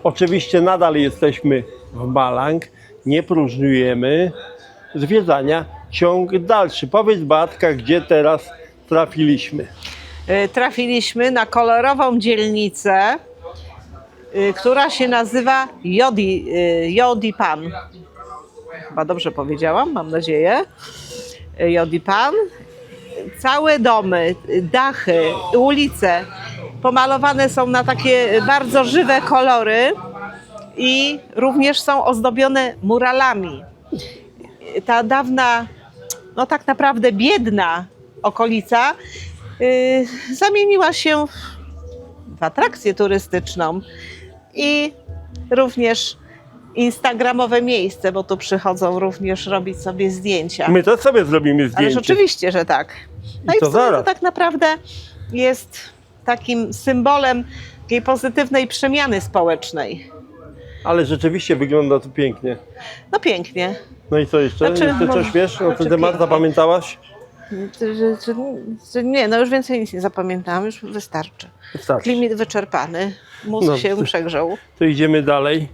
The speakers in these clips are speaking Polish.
Oczywiście nadal jesteśmy w Malang, nie próżnujemy zwiedzania ciąg dalszy. Powiedz, Beatka, gdzie teraz trafiliśmy? Trafiliśmy na kolorową dzielnicę, która się nazywa Yodipan. Chyba dobrze powiedziałam, mam nadzieję. Yodipan. Całe domy, dachy, ulice pomalowane są na takie bardzo żywe kolory i również są ozdobione muralami. Ta dawna, no tak naprawdę biedna okolica zamieniła się w atrakcję turystyczną i również instagramowe miejsce, bo tu przychodzą również robić sobie zdjęcia. My też sobie zrobimy zdjęcie. Ależ oczywiście, że tak. No I i to w sumie to zaraz. tak naprawdę jest takim symbolem takiej pozytywnej przemiany społecznej. Ale rzeczywiście wygląda to pięknie. No pięknie. No i co jeszcze? Znaczy, Jeszcze no, coś wiesz na ten znaczy temat? pięknie. Zapamiętałaś? Nie, no już więcej nic nie zapamiętałam, już wystarczy. Wystarczy. Limit wyczerpany, mózg No, się przegrzał. To idziemy dalej.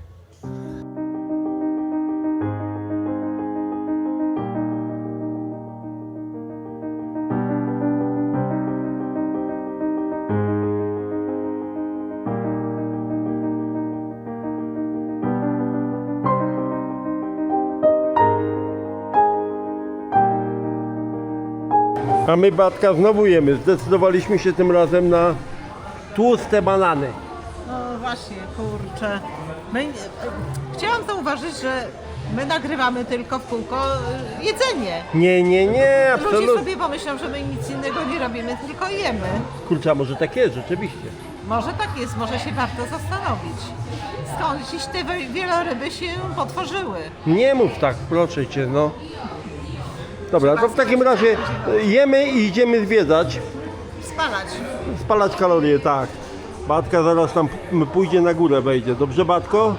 A my, Beatka, znowu jemy. Zdecydowaliśmy się tym razem na tłuste banany. No właśnie, kurczę. Chciałam zauważyć, że my nagrywamy tylko w kółko jedzenie. Nie, Ludzie absolutnie. sobie pomyślą, że my nic innego nie robimy, tylko jemy. Kurczę, a może tak jest, rzeczywiście. Może tak jest, może się warto zastanowić. Skąd dziś te wieloryby się potworzyły? Nie mów tak, proszę cię, no. Dobra, to w takim razie jemy i idziemy zwiedzać. Spalać. Spalać kalorie, tak. Batka zaraz tam pójdzie na górę, wejdzie. Dobrze, Batko?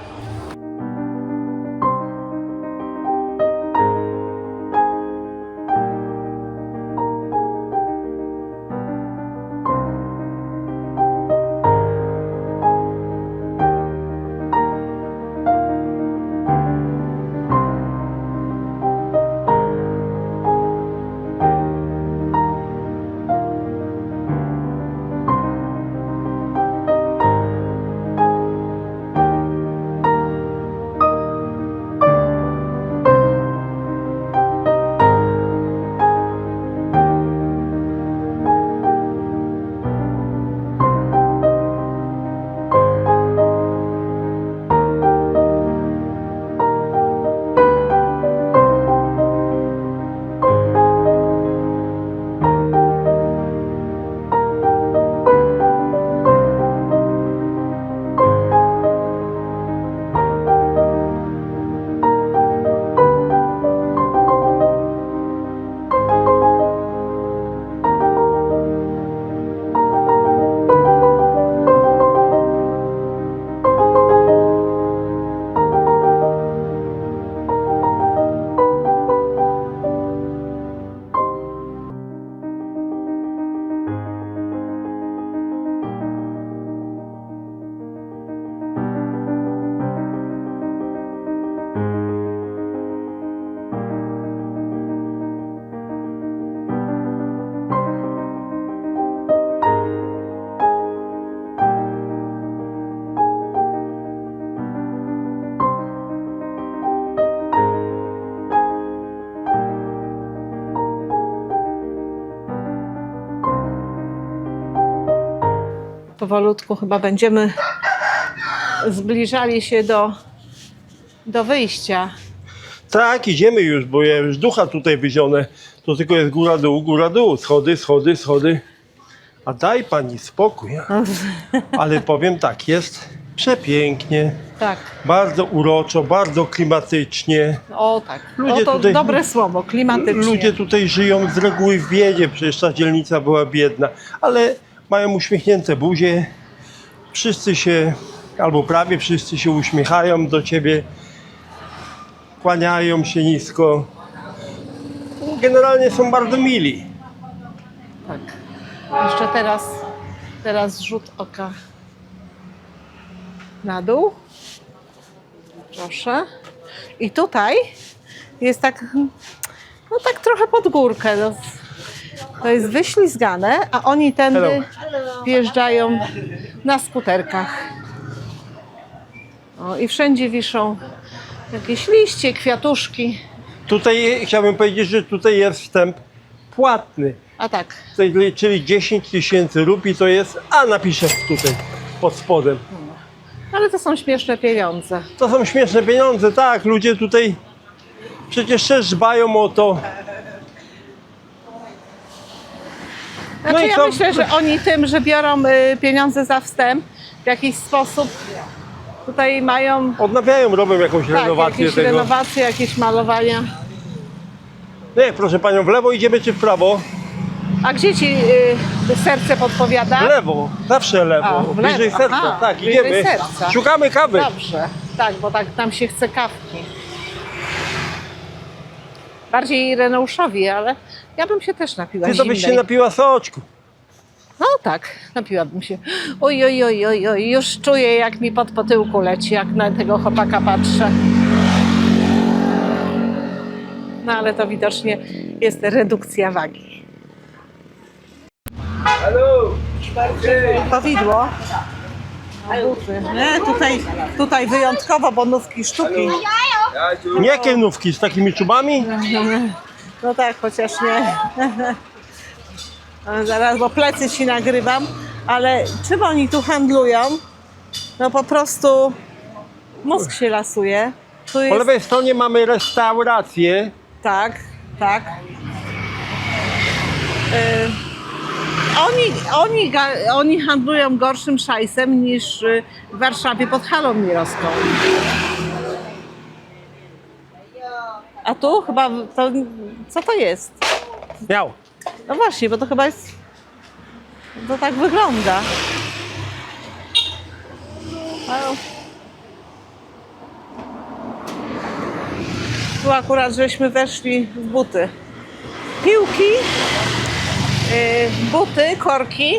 Powolutku chyba będziemy zbliżali się do wyjścia. Tak, idziemy już, bo ja już ducha tutaj wyzionę. To tylko jest góra, dół, schody, schody, schody. A daj pani spokój. Ale powiem tak, jest przepięknie, Tak, bardzo uroczo, bardzo klimatycznie. o tak. Ludzie O, to tutaj- dobre słowo, klimatycznie. Ludzie tutaj żyją z reguły w biedzie, przecież ta dzielnica była biedna, ale mają uśmiechnięte buzie. Wszyscy się, albo prawie wszyscy się uśmiechają do ciebie, kłaniają się nisko. Generalnie są bardzo mili. Tak. Jeszcze teraz rzut oka. na dół. Proszę. I tutaj jest tak, no tak trochę pod górkę. No. To jest wyślizgane, a oni tędy wjeżdżają na skuterkach. O, i wszędzie wiszą jakieś liście, kwiatuszki. Tutaj chciałbym powiedzieć, że tutaj jest wstęp płatny. A tak. Tutaj, czyli 10 000 rupii to jest, a napiszę tutaj pod spodem. Ale to są śmieszne pieniądze. To są śmieszne pieniądze, tak, ludzie tutaj przecież też dbają o to. Znaczy i ja co? myślę, że oni tym, że biorą pieniądze za wstęp, w jakiś sposób tutaj mają Odnawiają, robią jakąś renowację jakieś tego. renowacje, jakieś malowania. Nie, proszę panią, w lewo idziemy czy w prawo? A gdzie ci serce podpowiada? W lewo, zawsze lewo, A, w bliżej lewo. serca, Aha, tak, bliżej idziemy. serca. Szukamy kawy. Dobrze, tak, bo tak nam się chce kawki. Bardziej Reneuszowi, ale ja bym się też napiła Ty to byś się zimnej. napiła soczku. No tak, napiłabym się. Oj, oj, oj, oj, oj, już czuję, jak mi pod potyłku leci, jak na tego chłopaka patrzę. No ale to widocznie jest redukcja wagi. Powidło. Buty. Nie, tutaj wyjątkowo, bo nówki sztuki. Nie jakie nówki, z takimi czubami? No tak, chociaż nie. Zaraz, bo plecy ci nagrywam, ale czym oni tu handlują? No po prostu mózg się lasuje. Tu Po jest, lewej stronie mamy restaurację. tak, tak. Oni handlują gorszym szajsem niż w Warszawie pod halą mirowską. A tu chyba, to, co to jest? Miał. No właśnie, bo to chyba jest, to tak wygląda. Tu akurat żeśmy weszli w buty. Piłki, buty, korki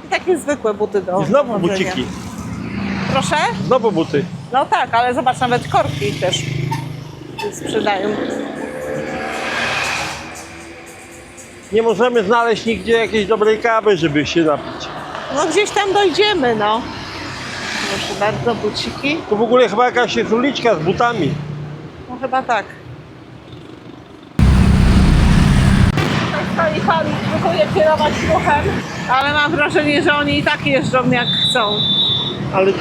i takie zwykłe buty do I znowu chodzenia. buciki. Proszę? Znowu buty. No tak, ale zobacz, nawet korki też sprzedają. Nie możemy znaleźć nigdzie jakiejś dobrej kawy, żeby się napić. No gdzieś tam dojdziemy, no. Proszę bardzo, buciki. Tu w ogóle chyba jakaś jest uliczka z butami. No chyba tak. Tutaj stoi pan, próbuje kierować ruchem, ale mam wrażenie, że oni i tak jeżdżą jak chcą. Ale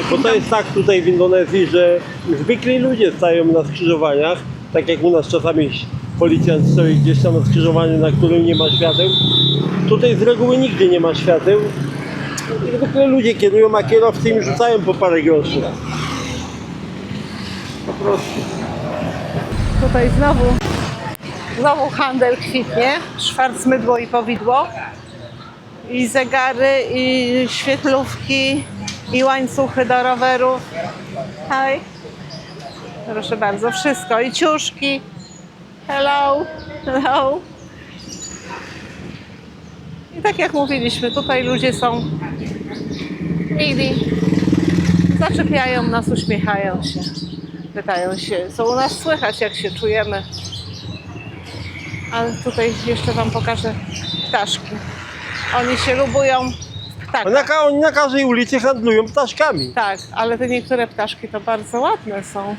bo to jest tak tutaj w Indonezji, że zwykli ludzie stają na skrzyżowaniach, tak jak u nas czasami policjant stoi gdzieś tam na skrzyżowaniu, na którym nie ma świateł. Tutaj z reguły nigdzie nie ma świateł. I zwykle ludzie kierują, a kierowcy im rzucają po parę groszy. Po prostu. Tutaj znowu handel kwitnie. Szwarc, mydło i powidło. I zegary, i świetlówki, i łańcuchy do rowerów. Hej. Proszę bardzo, wszystko. I ciuszki. Hello. Hello. I tak jak mówiliśmy, tutaj ludzie są mili. Zaczepiają nas, uśmiechają się. Pytają się, co u nas słychać, jak się czujemy. Ale tutaj jeszcze wam pokażę ptaszki. Oni się lubują w ptakach. Oni na każdej ulicy handlują ptaszkami. Tak, ale te niektóre ptaszki to bardzo ładne są.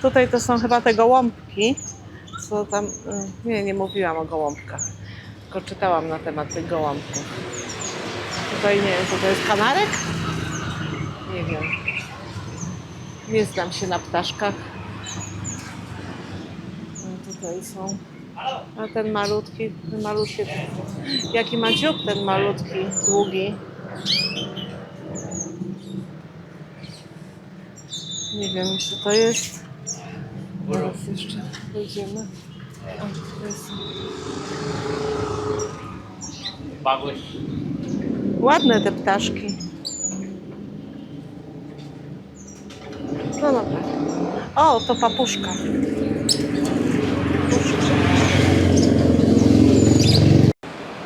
Tutaj to są chyba te gołąbki. Co tam... Nie mówiłam o gołąbkach. Tylko czytałam na temat tych gołąbków. Tutaj nie wiem, co to jest, kanarek? Nie wiem. Nie znam się na ptaszkach. No, tutaj są. A ten malutki, jaki ma dziób ten malutki, długi. Nie wiem, co to jest. Teraz jeszcze wejdziemy. O, to jest... Ładne te ptaszki. No dobra. O, to papuszka.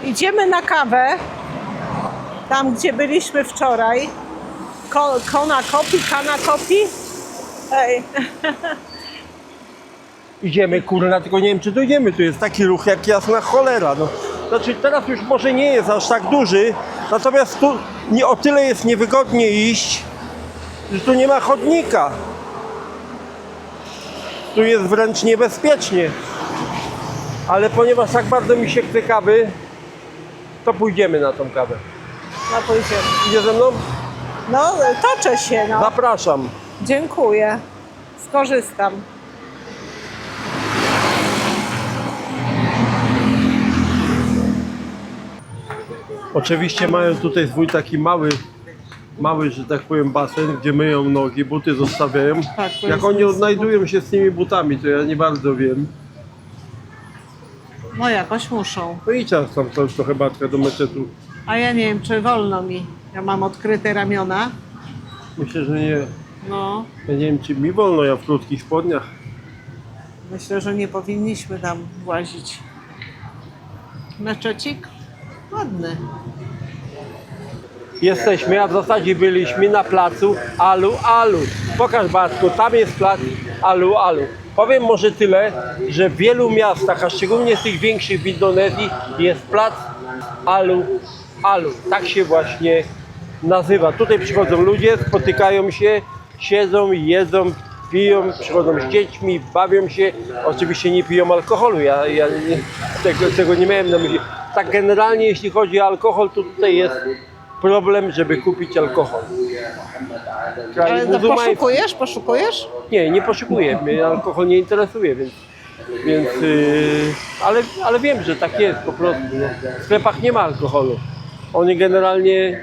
Idziemy na kawę. Tam, gdzie byliśmy wczoraj. Kona kopi, kana kopi. Ej. Idziemy, kurna, tylko nie wiem, czy dojdziemy. Tu jest taki ruch jak jasna cholera. No. Znaczy, teraz już może nie jest aż tak duży, natomiast tu nie o tyle jest niewygodnie iść, że tu nie ma chodnika. Tu jest wręcz niebezpiecznie. Ale ponieważ tak bardzo mi się chce kawy, to pójdziemy na tą kawę. No pójdziemy. Idzie ze mną? No, toczę się, no. Zapraszam. Dziękuję. Skorzystam. Oczywiście mają tutaj swój taki mały, że tak powiem, basen, gdzie myją nogi, buty zostawiają. Tak, to Jak jest oni miejsce. odnajdują się z tymi butami, to ja nie bardzo wiem. No jakoś muszą. No i czas tam to chyba do meczetu. A ja nie wiem, czy wolno mi. Ja mam odkryte ramiona. Myślę, że nie. No, Ja nie wiem, czy mi wolno, ja w krótkich spodniach. myślę, że nie powinniśmy tam włazić. Meczecik? Ładny. Jesteśmy, a w zasadzie byliśmy na placu Alu Alu. Pokaż, Bartku, tam jest plac Alu Alu. Powiem może tyle, że w wielu miastach, a szczególnie z tych większych w Indonezji, jest plac Alu Alu. Tak się właśnie nazywa. Tutaj przychodzą ludzie, spotykają się, siedzą, jedzą, piją, przychodzą z dziećmi, bawią się. Oczywiście nie piją alkoholu, ja tego nie miałem na myśli. Tak generalnie jeśli chodzi o alkohol, to tutaj jest problem, żeby kupić alkohol. Kraj Ale to muzułmański. poszukujesz? Nie poszukuję, mnie alkohol nie interesuje, więc ale wiem, że tak jest po prostu. No. W sklepach nie ma alkoholu. Oni generalnie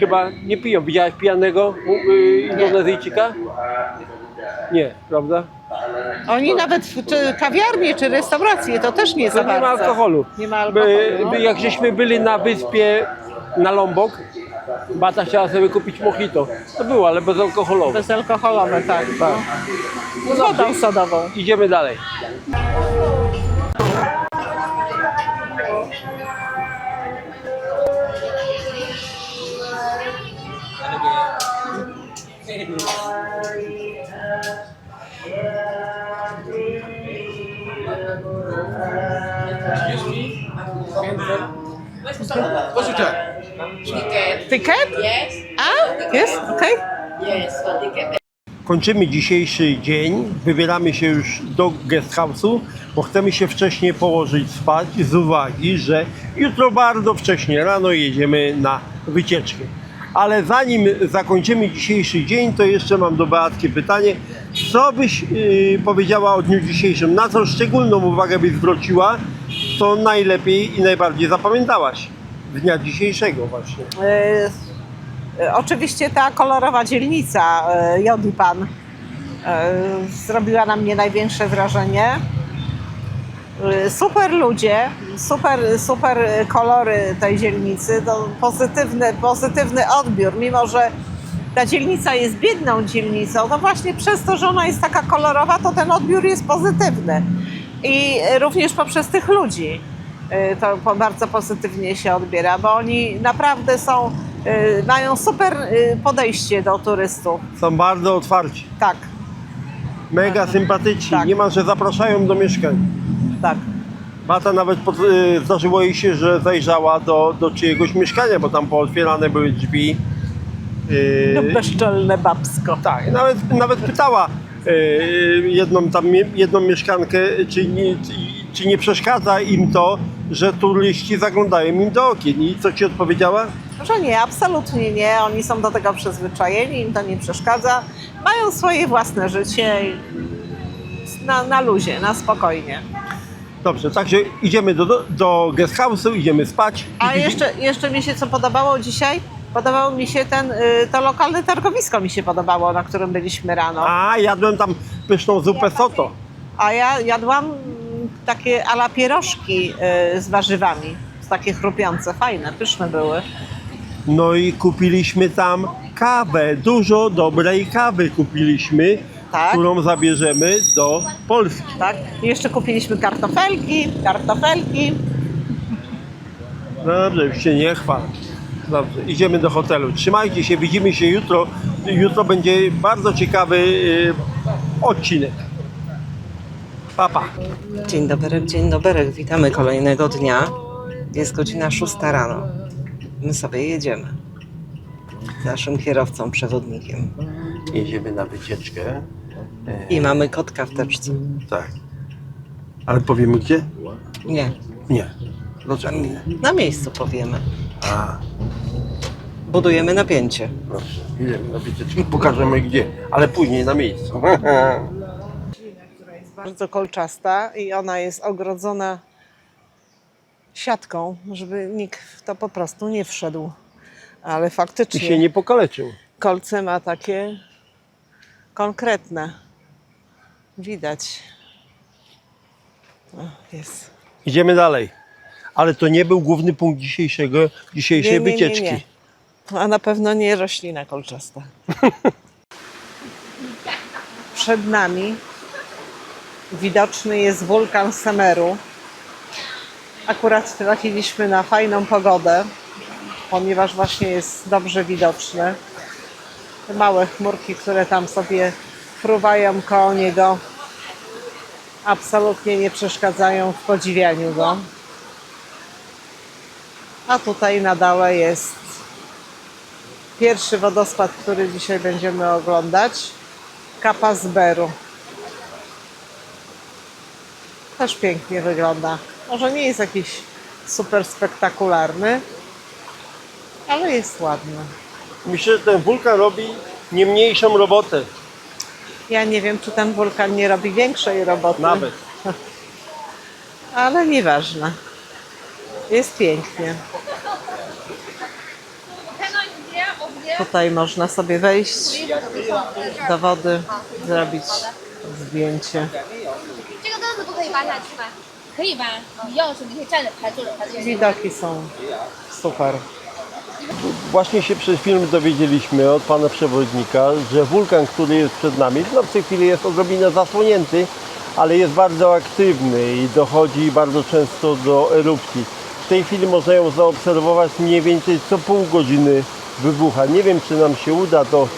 chyba nie piją. Widziałeś pijanego Indonezyjczyka? Nie, prawda? Oni nawet czy kawiarnie, czy restauracje, to też nie za To nie ma bardzo. alkoholu. Nie ma alkoholu. No. Jak żeśmy byli na wyspie na Lombok, Bata chciała sobie kupić mojito. To było, ale bezalkoholowe. Bezalkoholowe, tak. Tak. No. Z wodą sodową. Idziemy dalej. What's your time? Ticket. Tykiet? Yes. A? Jest? Okej. Yes, for ticket. Kończymy dzisiejszy dzień, wybieramy się już do guest house'u, bo chcemy się wcześniej położyć spać z uwagi, że jutro bardzo wcześnie rano jedziemy na wycieczkę. Ale zanim zakończymy dzisiejszy dzień, to jeszcze mam do Beatki pytanie, co byś powiedziała o dniu dzisiejszym, na co szczególną uwagę byś zwróciła, co najlepiej i najbardziej zapamiętałaś z dnia dzisiejszego właśnie. Oczywiście ta kolorowa dzielnica Jodipan zrobiła na mnie największe wrażenie. Super ludzie, super kolory tej dzielnicy, to pozytywny odbiór, mimo że ta dzielnica jest biedną dzielnicą, to właśnie przez to, że ona jest taka kolorowa, to ten odbiór jest pozytywny. I również poprzez tych ludzi to bardzo pozytywnie się odbiera, bo oni naprawdę mają super podejście do turystów. Są bardzo otwarci, Tak, mega sympatyczni, Tak. niemal że zapraszają do mieszkań. tak. Bata nawet zdarzyło jej się, że zajrzała do czyjegoś mieszkania, bo tam pootwierane były drzwi. Bezczelne babsko. Tak, nawet pytała jedną mieszkankę, czy nie przeszkadza im to, że turyści zaglądają im do okien. I co ci odpowiedziała? Że nie, absolutnie nie. Oni są do tego przyzwyczajeni, im to nie przeszkadza. Mają swoje własne życie na luzie, na spokojnie. Dobrze, także idziemy do guest house'u, idziemy spać. A jeszcze mi się co podobało dzisiaj? Podobało mi się to lokalne targowisko mi się podobało, na którym byliśmy rano. A, jadłem tam pyszną zupę soto. A ja jadłam takie ala pierożki z warzywami. Takie chrupiące, fajne, pyszne były. No i kupiliśmy tam kawę, dużo dobrej kawy kupiliśmy, Tak. którą zabierzemy do Polski. Tak? I jeszcze kupiliśmy kartofelki. Dobrze, już się nie chwal. Dobrze, idziemy do hotelu. Trzymajcie się, widzimy się jutro. Jutro będzie bardzo ciekawy odcinek. Pa, pa. Dzień dobry, witamy kolejnego dnia. Jest godzina 6 rano. My sobie jedziemy. Z naszym kierowcą, przewodnikiem. Jedziemy na wycieczkę. I mamy kotka w teczce. Tak. Ale powiemy gdzie? Nie, Nie. Dlaczego nie? na miejscu powiemy. A, Budujemy napięcie. dobrze. Idziemy na wycieczkę. Pokażemy gdzie, ale później na miejscu. Bardzo kolczasta i ona jest ogrodzona siatką, żeby nikt w to po prostu nie wszedł. Ale I faktycznie się nie pokaleczył. kolce ma takie konkretne. Widać. O, jest. Idziemy dalej. Ale to nie był główny punkt dzisiejszej wycieczki. Nie. A na pewno nie roślina kolczasta. Przed nami widoczny jest wulkan Semeru. Akurat trafiliśmy na fajną pogodę, ponieważ właśnie jest dobrze widoczny. Te małe chmurki, które tam sobie fruwają koło niego, absolutnie nie przeszkadzają w podziwianiu go. A tutaj na dole jest pierwszy wodospad, który dzisiaj będziemy oglądać. Kapa Zberu. Też pięknie wygląda. Może nie jest jakiś super spektakularny, ale jest ładny. Myślę, że ten wulkan robi nie mniejszą robotę. Ja nie wiem, czy ten wulkan nie robi większej roboty. Nawet. Ale nieważne. Jest pięknie. Tutaj można sobie wejść do wody, zrobić zdjęcie. 这个凳子不可以搬下去吗？可以搬，你要的时候你可以站着拍，坐着拍，坐着拍。 Widoki są super. Właśnie się przed chwilą dowiedzieliśmy od pana przewodnika, że wulkan, który jest przed nami, no w tej chwili jest odrobinę zasłonięty, ale jest bardzo aktywny i dochodzi bardzo często do erupcji. W tej chwili można ją zaobserwować mniej więcej co pół godziny wybucha. Nie wiem, czy nam się uda to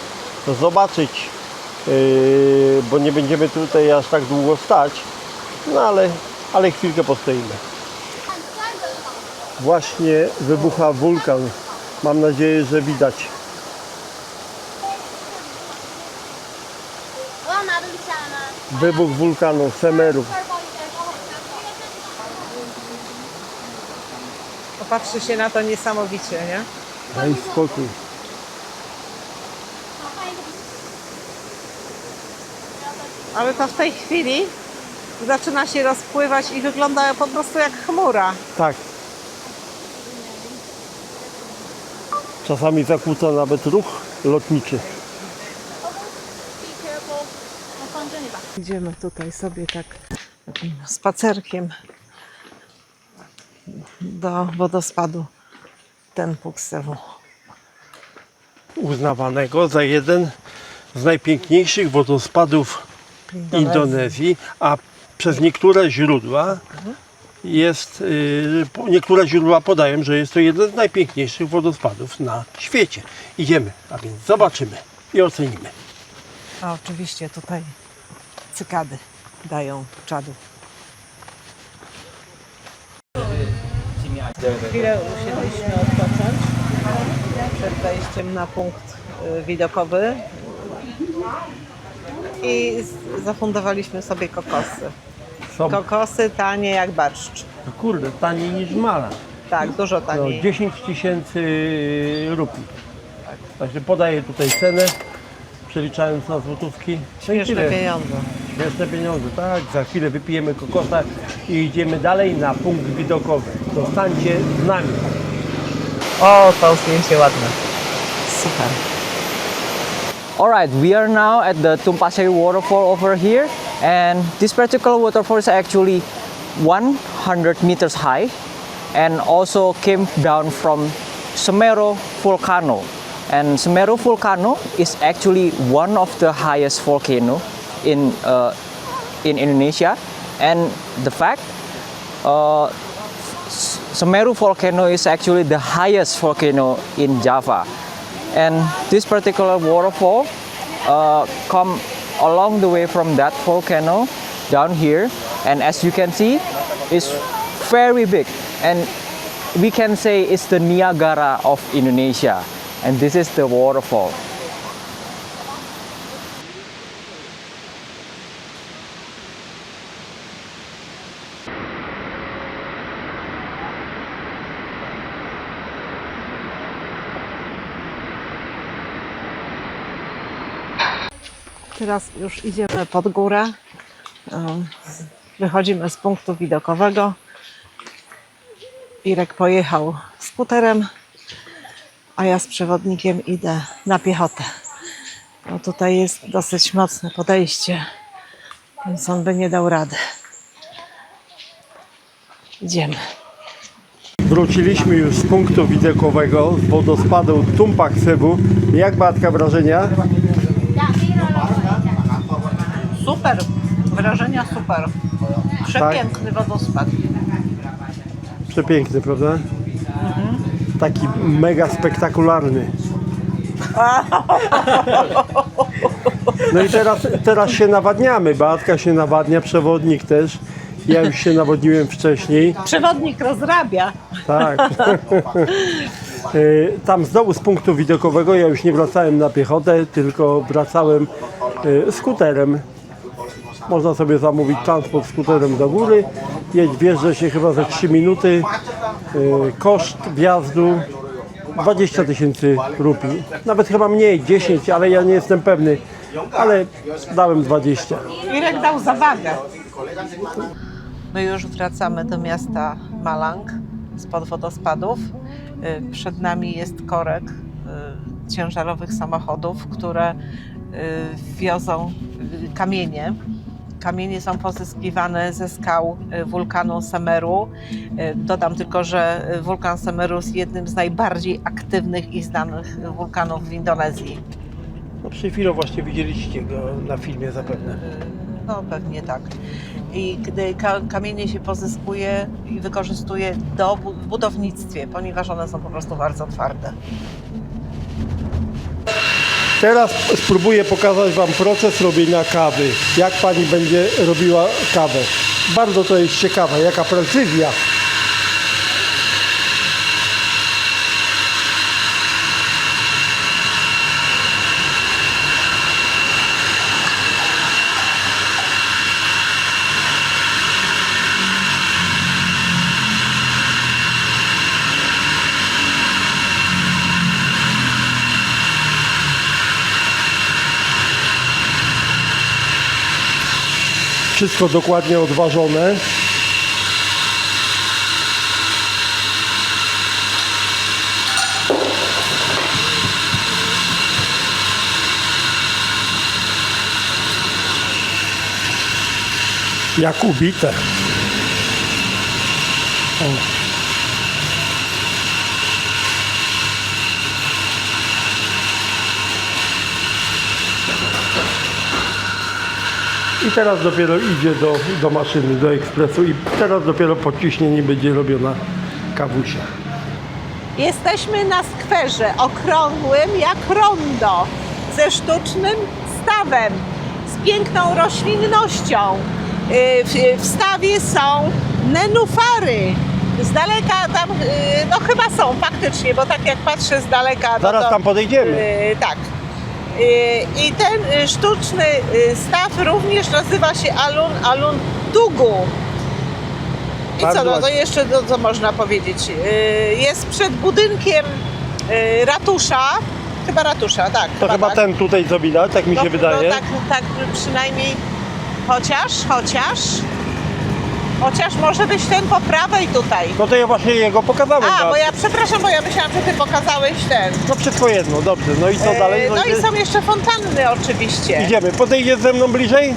zobaczyć, bo nie będziemy tutaj aż tak długo stać, no ale chwilkę postoimy. Właśnie wybucha wulkan. Mam nadzieję, że widać. 我要拿东西下来吗？ Wybuch wulkanu Semeru. 这儿抱一下，稍后再说。 Popatrzy się na to niesamowicie, nie? Daj spokój. Ale to w tej chwili zaczyna się rozpływać i wygląda po prostu jak chmura. Tak. Czasami zakłóca nawet ruch lotniczy. Idziemy tutaj sobie tak takim spacerkiem do wodospadu Tenpuksewu. Uznawanego za jeden z najpiękniejszych wodospadów Indonezji, a przez niektóre źródła niektóre źródła podają, że jest to jeden z najpiękniejszych wodospadów na świecie. Idziemy, a więc zobaczymy i ocenimy. A oczywiście tutaj cykady dają czadu. Chwilę usiedliśmy odpocząć przed wejściem na punkt widokowy i zafundowaliśmy sobie kokosy. Kokosy tanie jak barszcz. Kurde, taniej niż mala. Tak, dużo No, taniej. 10 000 rupii. Także podaję tutaj cenę, przeliczając na złotówki. No i Śmieszne tyle. pieniądze. Śmieszne pieniądze, tak. Za chwilę wypijemy kokosa i idziemy dalej na punkt widokowy. Zostańcie z nami. O, to zdjęcie ładne. Super. Alright, we are now at the Tumpaseri waterfall over here, and this particular waterfall is actually 100 meters high and also came down from Semeru volcano. And Semeru volcano is actually one of the highest volcano in Indonesia, and the fact Semeru volcano is actually the highest volcano in Java. And this particular waterfall come along the way from that volcano down here. And as you can see, it's very big. And we can say it's the Niagara of Indonesia. And this is the waterfall. Teraz już idziemy pod górę. Wychodzimy z punktu widokowego. Irek pojechał skuterem, a ja z przewodnikiem idę na piechotę. Bo tutaj jest dosyć mocne podejście, więc on by nie dał rady. Idziemy. Wróciliśmy już z punktu widokowego, z wodospadu Tumpak Cebu. Jak Beatka wrażenia? Super, wrażenia super. Przepiękny wodospad. Przepiękny, prawda? Taki mega spektakularny. No i teraz się nawadniamy. Beatka się nawadnia, przewodnik też. Ja już się nawodniłem wcześniej. Przewodnik rozrabia. Tak. Tam z dołu, z punktu widokowego, ja już nie wracałem na piechotę, tylko wracałem skuterem. Można sobie zamówić transport skuterem do góry. Wjeżdża się chyba za 3 minuty. Koszt wjazdu 20 000 rupii. Nawet chyba mniej, 10, ale ja nie jestem pewny. Ale dałem 20. Irek dał zawagę. My już wracamy do miasta Malang spod wodospadów. Przed nami jest korek ciężarowych samochodów, które wiozą kamienie. Kamienie są pozyskiwane ze skał wulkanu Semeru. Dodam tylko, że wulkan Semeru jest jednym z najbardziej aktywnych i znanych wulkanów w Indonezji. No przed chwilą właśnie widzieliście go na filmie zapewne. No pewnie tak. I gdy kamienie się pozyskuje i wykorzystuje w budownictwie, ponieważ one są po prostu bardzo twarde. Teraz spróbuję pokazać Wam proces robienia kawy. Jak Pani będzie robiła kawę. Bardzo to jest ciekawe, jaka precyzja. Wszystko dokładnie odważone. Jak ubite. O. I teraz dopiero idzie do maszyny, do ekspresu i teraz dopiero po ciśnieniu będzie robiona kawusia. Jesteśmy na skwerze okrągłym jak rondo, ze sztucznym stawem, z piękną roślinnością. W stawie są nenufary. Z daleka tam, no chyba są faktycznie, bo tak jak patrzę z daleka... No Zaraz to, tam podejdziemy. tak. I ten sztuczny staw również nazywa się Alun Tugu. I Bardzo co, no to ładnie. jeszcze co można powiedzieć? Jest przed budynkiem ratusza, chyba ratusza, tak. To chyba tak. ten tutaj co widać, tak mi się wydaje. No tak przynajmniej, chociaż może być ten po prawej tutaj. No to ja właśnie jego pokazałem. A, bo ja przepraszam, bo ja myślałam, że ty pokazałeś ten. No wszystko jedno, dobrze. No i co dalej? No i są jeszcze fontanny oczywiście. Idziemy. Podejdziesz ze mną bliżej?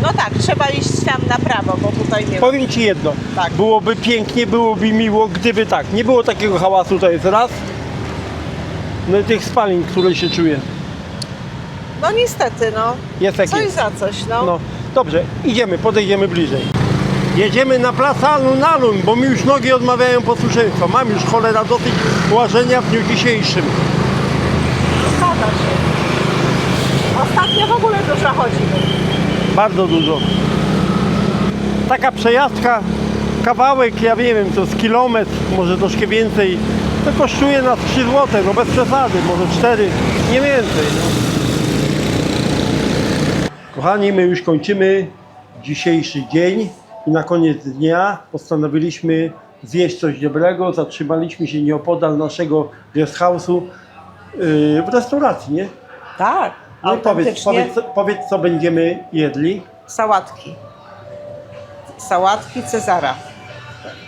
No tak, trzeba iść tam na prawo, bo tutaj nie ma. Powiem Ci jedno. Tak. Byłoby pięknie, byłoby miło, gdyby tak. Nie było takiego hałasu, to jest raz. No i tych spalin, które się czuje. No niestety, no. Jest jak Coś jest. za coś, no. No dobrze, idziemy, podejdziemy bliżej. Jedziemy na plac Alun, bo mi już nogi odmawiają posłuszeństwa. Mam już cholera dosyć łażenia w dniu dzisiejszym. Zgadza się. Ostatnio w ogóle dużo chodzimy. Bardzo dużo. Taka przejażdżka, kawałek, ja nie wiem, to z kilometr, może troszkę więcej, to kosztuje nas 3 zł, no bez przesady, może 4, nie więcej. No. Kochani, my już kończymy dzisiejszy dzień i na koniec dnia postanowiliśmy zjeść coś dobrego. Zatrzymaliśmy się nieopodal naszego guest house'u w restauracji, nie? Tak, No i autentycznie. powiedz, co będziemy jedli. Sałatki. Sałatki Cezara.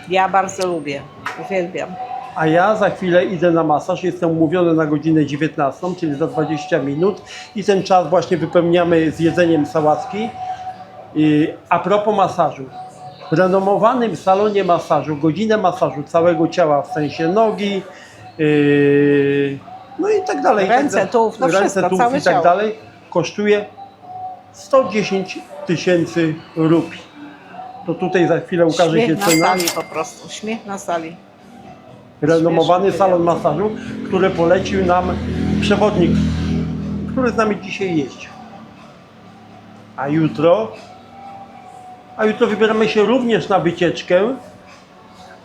Ja bardzo lubię, uwielbiam. A ja za chwilę idę na masaż, jestem umówiony na godzinę 19, czyli za 20 minut i ten czas właśnie wypełniamy z jedzeniem sałatki. A propos masażu, w renomowanym salonie masażu, godzinę masażu całego ciała, w sensie nogi, no i tak dalej. Ręce, tułów, no wszystko, tułów całe i tak ciało. dalej, kosztuje 110 000 rupii. To tutaj za chwilę ukaże się Śmiech na cena. sali po prostu, śmiech na sali. Renomowany Śmieszny salon pieniądze. masażu, który polecił nam przewodnik, który z nami dzisiaj jeździł. A jutro wybieramy się również na wycieczkę,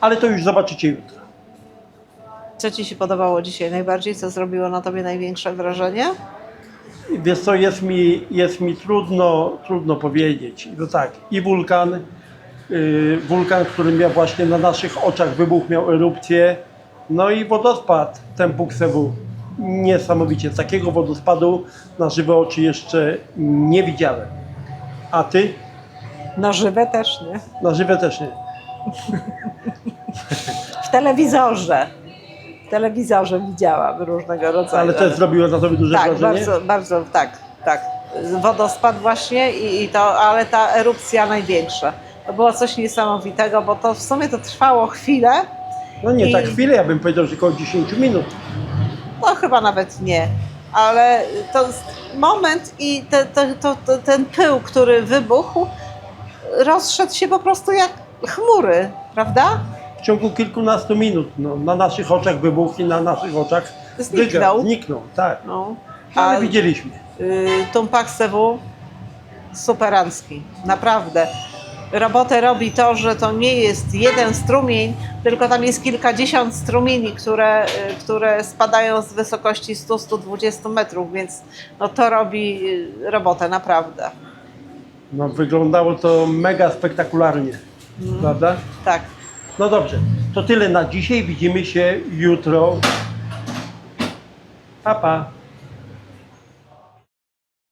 ale to już zobaczycie jutro. Co Ci się podobało dzisiaj najbardziej? Co zrobiło na Tobie największe wrażenie? Wiesz co, jest mi trudno powiedzieć. No tak, i wulkan, który miał właśnie na naszych oczach wybuch, miał erupcję, no i wodospad Tempuk Sewu. Niesamowicie, takiego wodospadu na żywe oczy jeszcze nie widziałem. A ty? Na żywe też, nie? Na żywe też nie. W telewizorze. W telewizorze widziałam różnego rodzaju. Ale też zrobiło na tobie duże tak, wrażenie? bardzo, tak. Wodospad właśnie i to, ale ta erupcja największa. To było coś niesamowitego, bo to w sumie to trwało chwilę. No nie, I- tak chwilę, ja bym powiedział, że około 10 minut. No chyba nawet nie, ale to jest moment i ten pył, który wybuchł, rozszedł się po prostu jak chmury, prawda? W ciągu kilkunastu minut, no, na naszych oczach wybuchł i na naszych oczach zniknął, tak. No. Ale widzieliśmy. Tumpak Sewu superancki, naprawdę. Robotę robi to, że to nie jest jeden strumień, tylko tam jest kilkadziesiąt strumieni, które spadają z wysokości 100-120 metrów, więc no to robi robotę, naprawdę. No, wyglądało to mega spektakularnie, prawda? Tak. No dobrze, to tyle na dzisiaj. Widzimy się jutro. Pa, pa.